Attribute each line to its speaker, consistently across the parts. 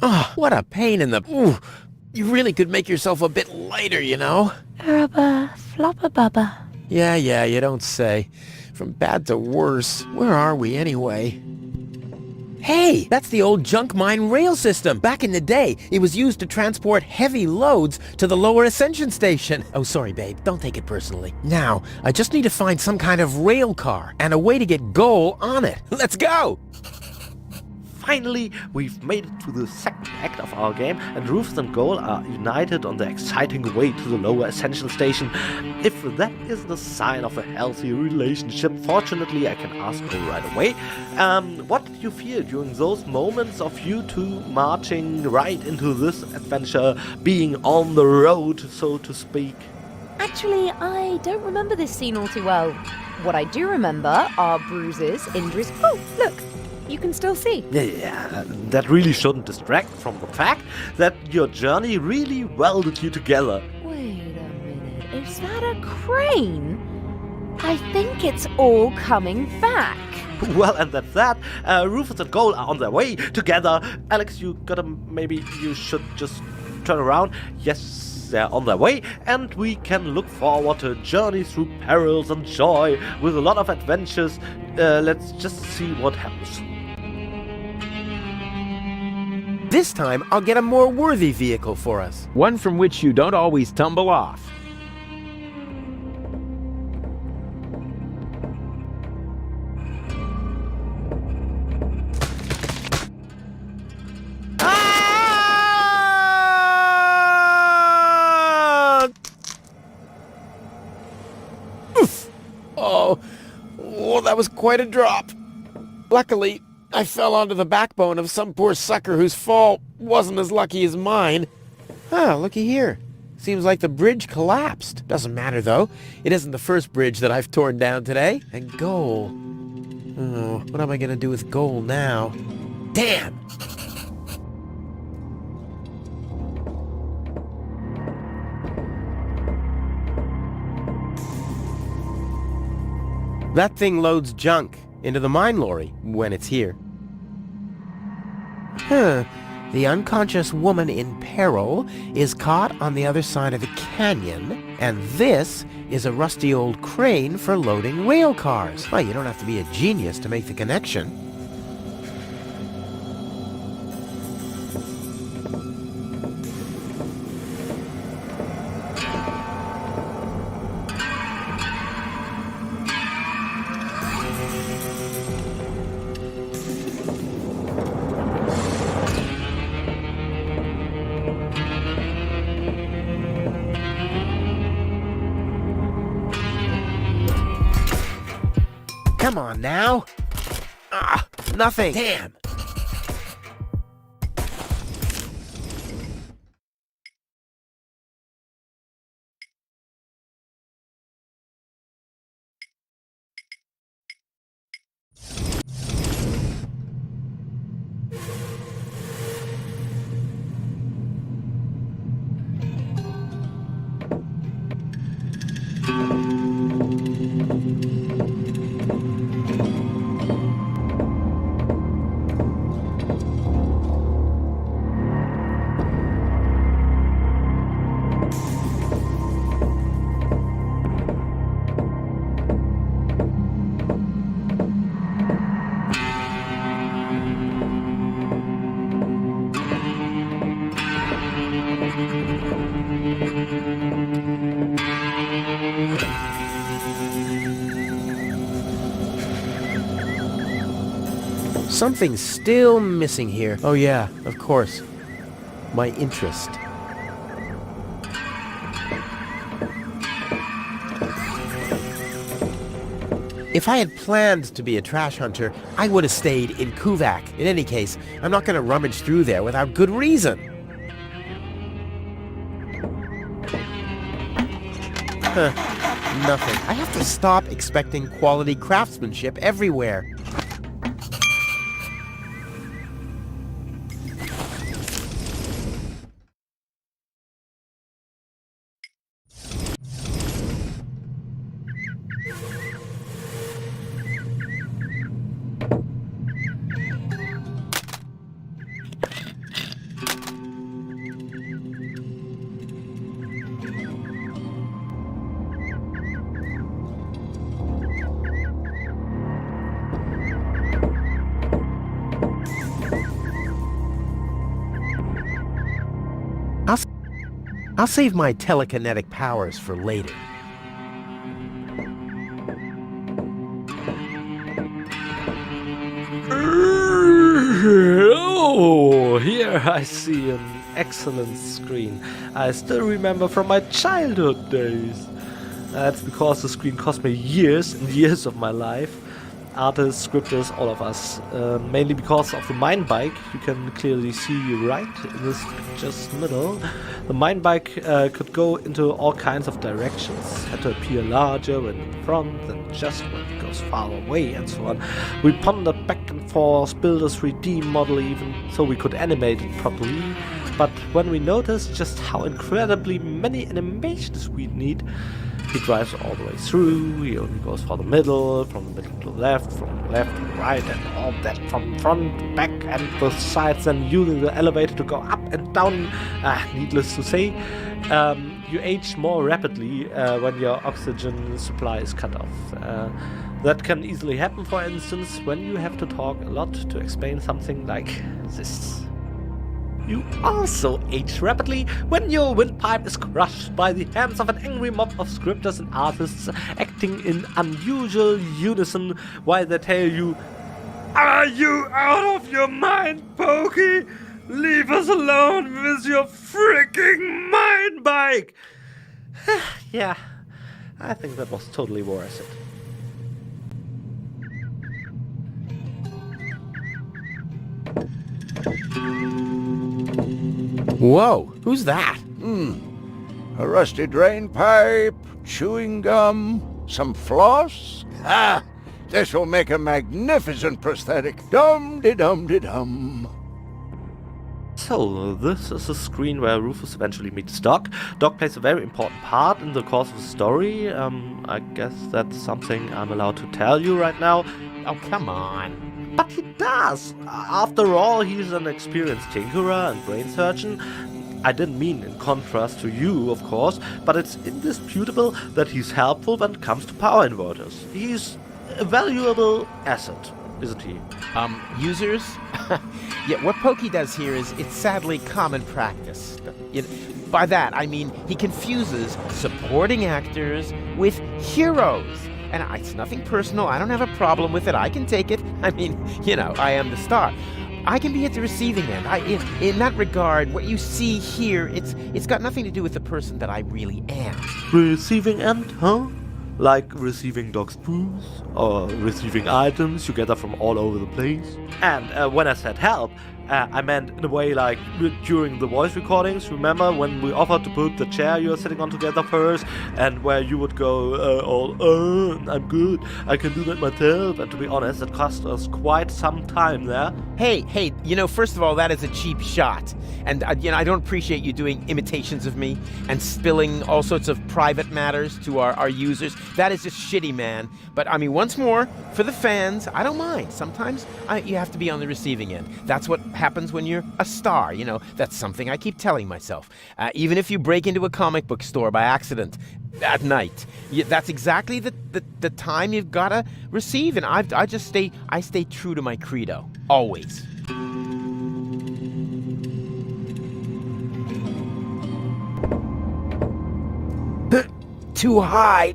Speaker 1: Oh, what a pain in the... Ooh, you really could make yourself a bit lighter, you know?
Speaker 2: Rubber, flopper bubba.
Speaker 1: Yeah, you don't say. From bad to worse. Where are we anyway? Hey, that's the old junk mine rail system. Back in the day, it was used to transport heavy loads to the lower ascension station. Oh, sorry, babe. Don't take it personally. Now, I just need to find some kind of rail car and a way to get Goal on it. Let's go!
Speaker 3: Finally, we've made it to the second act of our game, and Rufus and Goal are united on the exciting way to the lower Ascension Station. If that isn't a sign of a healthy relationship, fortunately I can ask Goal right away. What did you feel during those moments of you two marching right into this adventure, being on the road, so to speak?
Speaker 2: Actually, I don't remember this scene all too well. What I do remember are bruises, injuries. Oh, look! You can still see.
Speaker 3: Yeah, that really shouldn't distract from the fact that your journey really welded you together.
Speaker 2: Wait a minute, is that a crane? I think it's all coming back.
Speaker 3: Well, and that's that. Rufus and Goal are on their way together. Alex, maybe you should just turn around. Yes, they're on their way, and we can look forward to a journey through perils and joy with a lot of adventures. Let's just see what happens.
Speaker 1: This time, I'll get a more worthy vehicle for us. One from which you don't always tumble off. Ah! Oof! Oh, that was quite a drop. Luckily, I fell onto the backbone of some poor sucker whose fall wasn't as lucky as mine. Ah, looky here. Seems like the bridge collapsed. Doesn't matter, though. It isn't the first bridge that I've torn down today. And Goal. Oh, what am I gonna do with Goal now? Damn! That thing loads junk into the mine lorry when it's here. The unconscious woman in peril is caught on the other side of the canyon, and this is a rusty old crane for loading rail cars. Well, you don't have to be a genius to make the connection. Come on now. Ah, nothing. Damn. Something's still missing here. Oh yeah, of course. My interest. If I had planned to be a trash hunter, I would have stayed in Kuvak. In any case, I'm not going to rummage through there without good reason. Nothing. I have to stop expecting quality craftsmanship everywhere.
Speaker 4: I'll save my telekinetic powers for later.
Speaker 3: Oh, here I see an excellent screen. I still remember from my childhood days. That's because the screen cost me years and years of my life. Artists, scripters, all of us. Mainly because of the mine bike. You can clearly see right in this picture's middle. The mine bike could go into all kinds of directions. Had to appear larger when in front, then just when it goes far away, and so on. We pondered back and forth, built a 3D model even, so we could animate it properly. But when we noticed just how incredibly many animations we need, he drives all the way through, he only goes for the middle, from the middle to the left, from the left to the right, and all that from front, back, and the sides, and using the elevator to go up and down. Needless to say, you age more rapidly when your oxygen supply is cut off. That can easily happen, for instance, when you have to talk a lot to explain something like this. You also age rapidly when your windpipe is crushed by the hands of an angry mob of scripters and artists acting in unusual unison while they tell you, "Are you out of your mind, Pokey? Leave us alone with your freaking mine bike!" Yeah, I think that was totally worth it.
Speaker 4: Whoa, who's that?
Speaker 5: A rusty drain pipe, chewing gum, some floss. This will make a magnificent prosthetic. Dum-de-dum-de-dum.
Speaker 3: So, this is a screen where Rufus eventually meets Doc. Doc plays a very important part in the course of the story. I guess that's something I'm allowed to tell you right now.
Speaker 4: Oh, come on.
Speaker 3: But he does! After all, he's an experienced tinkerer and brain surgeon. I didn't mean in contrast to you, of course, but it's indisputable that he's helpful when it comes to power inverters. He's a valuable asset, isn't he?
Speaker 4: Users? Yeah, what Pokey does here is, it's sadly common practice. By that, I mean he confuses supporting actors with heroes. And it's nothing personal, I don't have a problem with it, I can take it. I mean, I am the star. I can be at the receiving end. In that regard, what you see here, it's got nothing to do with the person that I really am.
Speaker 3: Receiving end, huh? Like receiving Doc's booze, or receiving items you gather from all over the place. And when I said help, I meant in a way like during the voice recordings. Remember when we offered to put the chair you're sitting on together first, and where you would go I'm good, I can do that myself. And to be honest, it cost us quite some time there.
Speaker 4: Hey, first of all, that is a cheap shot. And, I don't appreciate you doing imitations of me and spilling all sorts of private matters to our users. That is just shitty, man. But, once more, for the fans, I don't mind. Sometimes you have to be on the receiving end. That's what happens when you're a star, That's something I keep telling myself. Even if you break into a comic book store by accident at night, that's exactly the time you've got to receive. And I stay true to my credo. Always. Too high.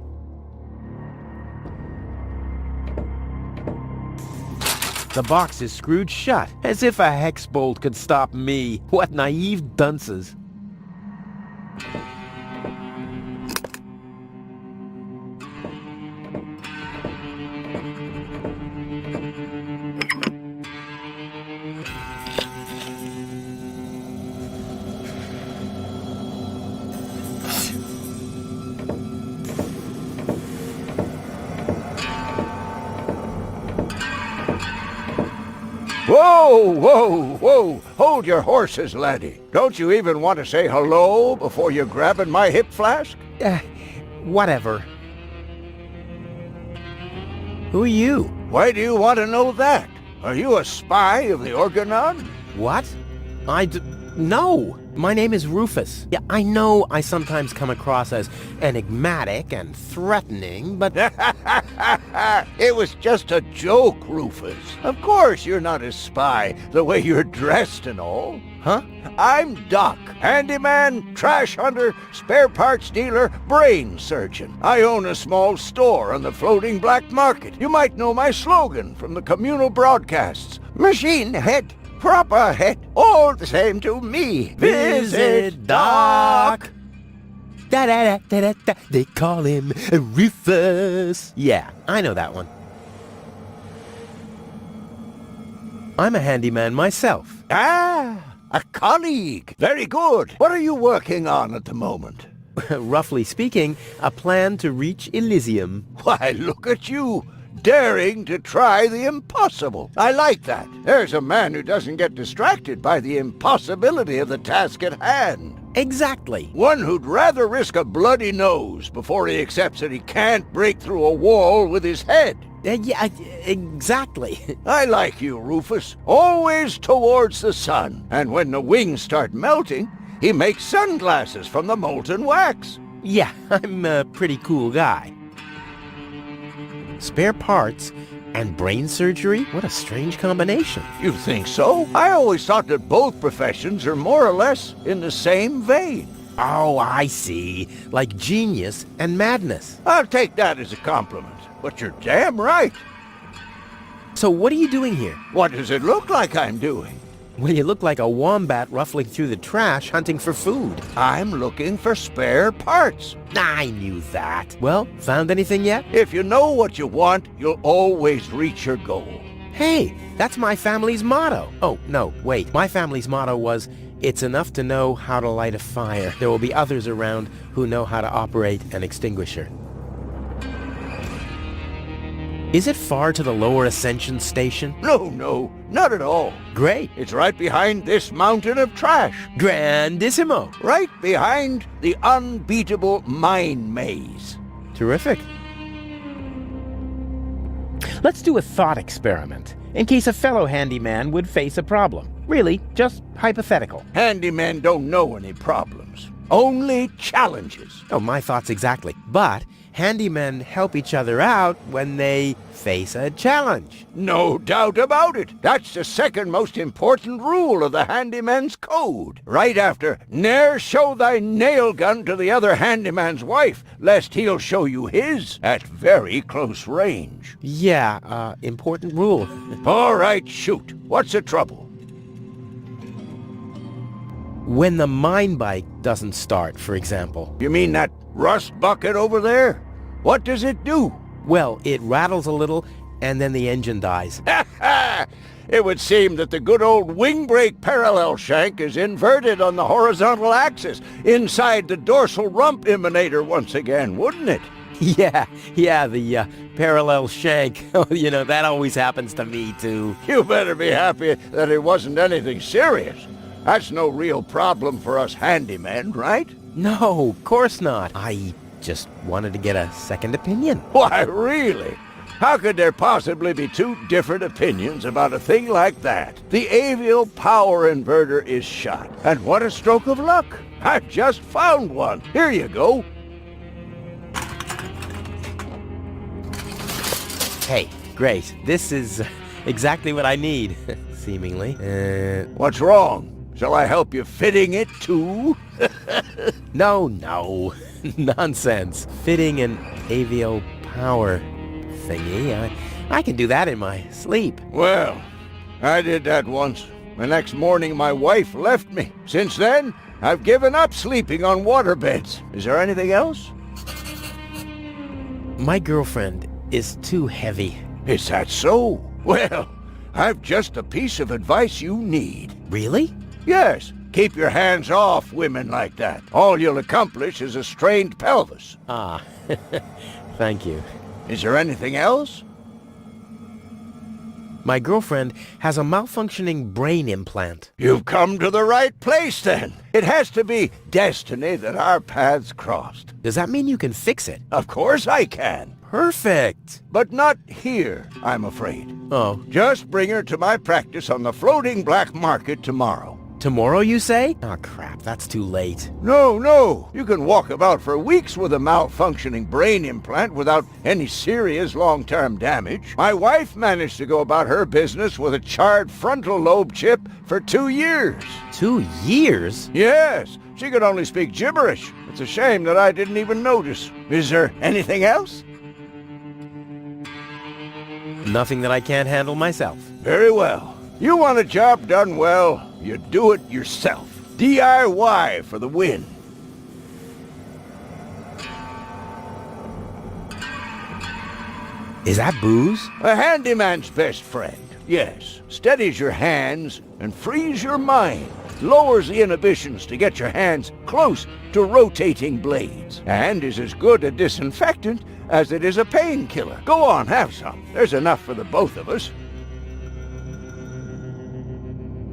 Speaker 4: The box is screwed shut, as if a hex bolt could stop me. What naive dunces.
Speaker 5: Whoa! Hold your horses, laddie. Don't you even want to say hello before you're grabbing my hip flask?
Speaker 4: Whatever. Who are you?
Speaker 5: Why do you want to know that? Are you a spy of the Organon?
Speaker 4: What? No, my name is Rufus. Yeah, I know I sometimes come across as enigmatic and threatening, but
Speaker 5: It was just a joke, Rufus. Of course you're not a spy, the way you're dressed and all.
Speaker 4: huh?
Speaker 5: I'm Doc, handyman, trash hunter, spare parts dealer, brain surgeon. I own a small store on the floating black market. You might know my slogan from the communal broadcasts. Machine head, proper head, all the same to me.
Speaker 4: Visit Doc. Da-da-da-da-da-da. They call him Rufus. Yeah, I know that one. I'm a handyman myself.
Speaker 5: Ah, a colleague. Very good. What are you working on at the moment?
Speaker 4: Roughly speaking, a plan to reach Elysium.
Speaker 5: Why, look at you, daring to try the impossible. I like that. There's a man who doesn't get distracted by the impossibility of the task at hand.
Speaker 4: Exactly.
Speaker 5: One who'd rather risk a bloody nose before he accepts that he can't break through a wall with his head.
Speaker 4: Yeah, exactly.
Speaker 5: I like you, Rufus. Always towards the sun. And when the wings start melting, he makes sunglasses from the molten wax.
Speaker 4: Yeah, I'm a pretty cool guy. Spare parts and brain surgery? What a strange combination.
Speaker 5: You think so? I always thought that both professions are more or less in the same vein.
Speaker 4: Oh, I see. Like genius and madness.
Speaker 5: I'll take that as a compliment. But you're damn right.
Speaker 4: So what are you doing here?
Speaker 5: What does it look like I'm doing?
Speaker 4: Well, you look like a wombat ruffling through the trash hunting for food.
Speaker 5: I'm looking for spare parts.
Speaker 4: I knew that. Well, found anything yet?
Speaker 5: If you know what you want, you'll always reach your goal.
Speaker 4: Hey, that's my family's motto. Oh, no, wait. My family's motto was, it's enough to know how to light a fire. There will be others around who know how to operate an extinguisher. Is it far to the lower ascension station?
Speaker 5: No, not at all.
Speaker 4: Great.
Speaker 5: It's right behind this mountain of trash.
Speaker 4: Grandissimo.
Speaker 5: Right behind the unbeatable mine maze.
Speaker 4: Terrific. Let's do a thought experiment, in case a fellow handyman would face a problem. Really, just hypothetical.
Speaker 5: Handymen don't know any problems. Only challenges.
Speaker 4: Oh, my thoughts exactly. But handymen help each other out when they face a challenge.
Speaker 5: No doubt about it. That's the second most important rule of the handyman's code. Right after, ne'er show thy nail gun to the other handyman's wife, lest he'll show you his at very close range.
Speaker 4: Yeah, important rule.
Speaker 5: All right, shoot. What's the trouble?
Speaker 4: When the mine bike doesn't start, for example.
Speaker 5: You mean that rust bucket over there? What does it do?
Speaker 4: Well, it rattles a little, and then the engine dies.
Speaker 5: It would seem that the good old wing brake parallel shank is inverted on the horizontal axis, inside the dorsal rump emanator once again, wouldn't it?
Speaker 4: Yeah, the parallel shank. You know, that always happens to me, too.
Speaker 5: You better be happy that it wasn't anything serious. That's no real problem for us handymen, right?
Speaker 4: No, of course not. I just wanted to get a second opinion.
Speaker 5: Why, really? How could there possibly be two different opinions about a thing like that? The avial power inverter is shot. And what a stroke of luck. I just found one. Here you go.
Speaker 4: Hey, great. This is exactly what I need, seemingly.
Speaker 5: What's wrong? Shall I help you fitting it too?
Speaker 4: No. Nonsense. Fitting an avial power thingy. I can do that in my sleep.
Speaker 5: Well, I did that once. The next morning my wife left me. Since then, I've given up sleeping on waterbeds. Is there anything else?
Speaker 4: My girlfriend is too heavy.
Speaker 5: Is that so? Well, I've just a piece of advice you need.
Speaker 4: Really?
Speaker 5: Yes, keep your hands off women like that. All you'll accomplish is a strained pelvis.
Speaker 4: Ah, thank you.
Speaker 5: Is there anything else?
Speaker 4: My girlfriend has a malfunctioning brain implant.
Speaker 5: You've come to the right place then. It has to be destiny that our paths crossed.
Speaker 4: Does that mean you can fix it?
Speaker 5: Of course I can.
Speaker 4: Perfect.
Speaker 5: But not here, I'm afraid.
Speaker 4: Oh,
Speaker 5: Just bring her to my practice on the floating black market tomorrow.
Speaker 4: Tomorrow, you say? Oh, crap, that's too late.
Speaker 5: No, no. You can walk about for weeks with a malfunctioning brain implant without any serious long-term damage. My wife managed to go about her business with a charred frontal lobe chip for 2 years.
Speaker 4: 2 years?
Speaker 5: Yes, she could only speak gibberish. It's a shame that I didn't even notice. Is there anything else?
Speaker 4: Nothing that I can't handle myself.
Speaker 5: Very well. You want a job done well, you do it yourself. DIY for the win.
Speaker 4: Is that booze?
Speaker 5: A handyman's best friend, yes. Steadies your hands and frees your mind. Lowers the inhibitions to get your hands close to rotating blades. And is as good a disinfectant as it is a painkiller. Go on, have some. There's enough for the both of us.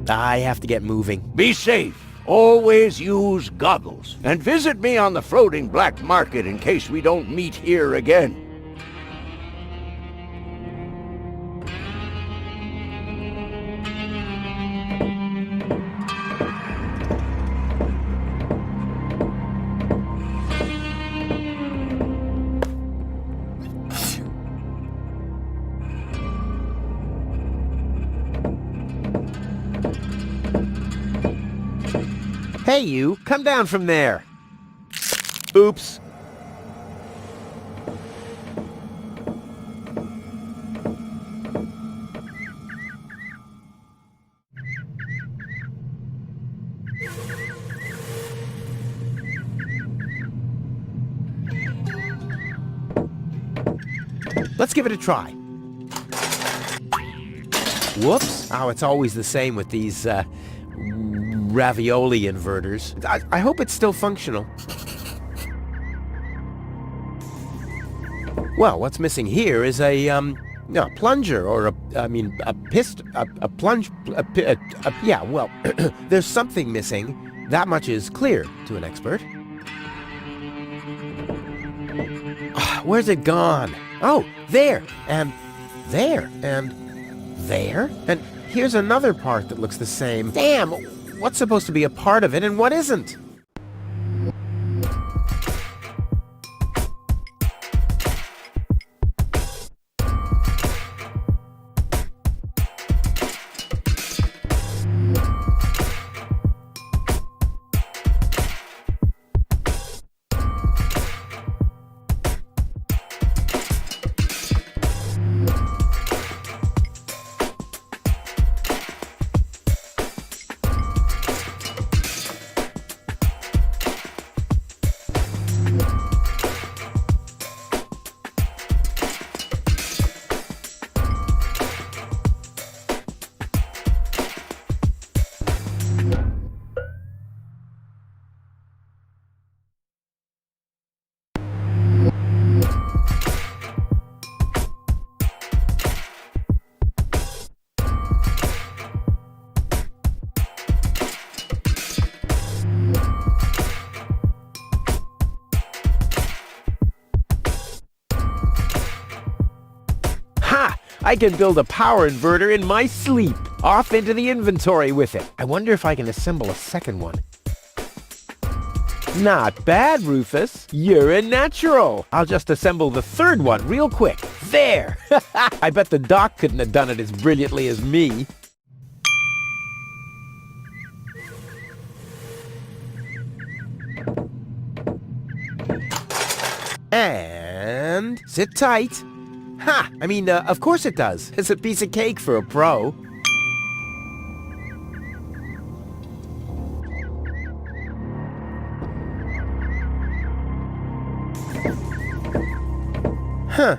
Speaker 4: I have to get moving.
Speaker 5: Be safe. Always use goggles. And visit me on the floating black market in case we don't meet here again.
Speaker 4: Hey, you, come down from there. Oops. Let's give it a try. Whoops. Oh, it's always the same with these, ravioli inverters. I hope it's still functional. Well, what's missing here is a plunger or yeah, well, there's something missing. That much is clear to an expert. Where's it gone? Oh, there, and there, and there, and here's another part that looks the same. Damn! What's supposed to be a part of it and what isn't? I can build a power inverter in my sleep. Off into the inventory with it. I wonder if I can assemble a second one. Not bad, Rufus. You're a natural. I'll just assemble the third one real quick. There! I bet the doc couldn't have done it as brilliantly as me. And sit tight. Ha! I mean, of course it does. It's a piece of cake for a pro. Huh.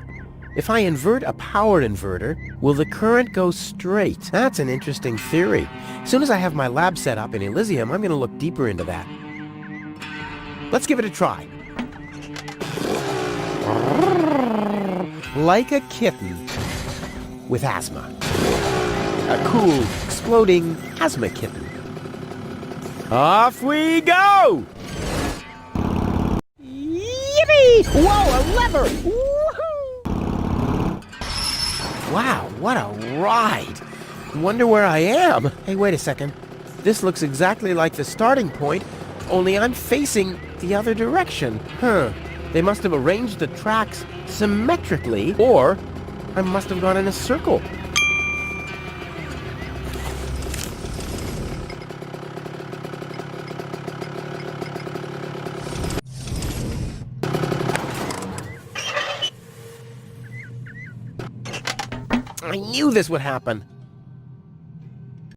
Speaker 4: If I invert a power inverter, will the current go straight? That's an interesting theory. As soon as I have my lab set up in Elysium, I'm going to look deeper into that. Let's give it a try. Like a kitten with asthma. A cool, exploding asthma kitten. Off we go! Yippee! Whoa, a lever! Woohoo! Wow, what a ride! Wonder where I am. Hey, wait a second.
Speaker 1: This looks exactly like the starting point, only I'm facing the other direction. They must have arranged the tracks symmetrically, or I must have gone in a circle. I knew this would happen.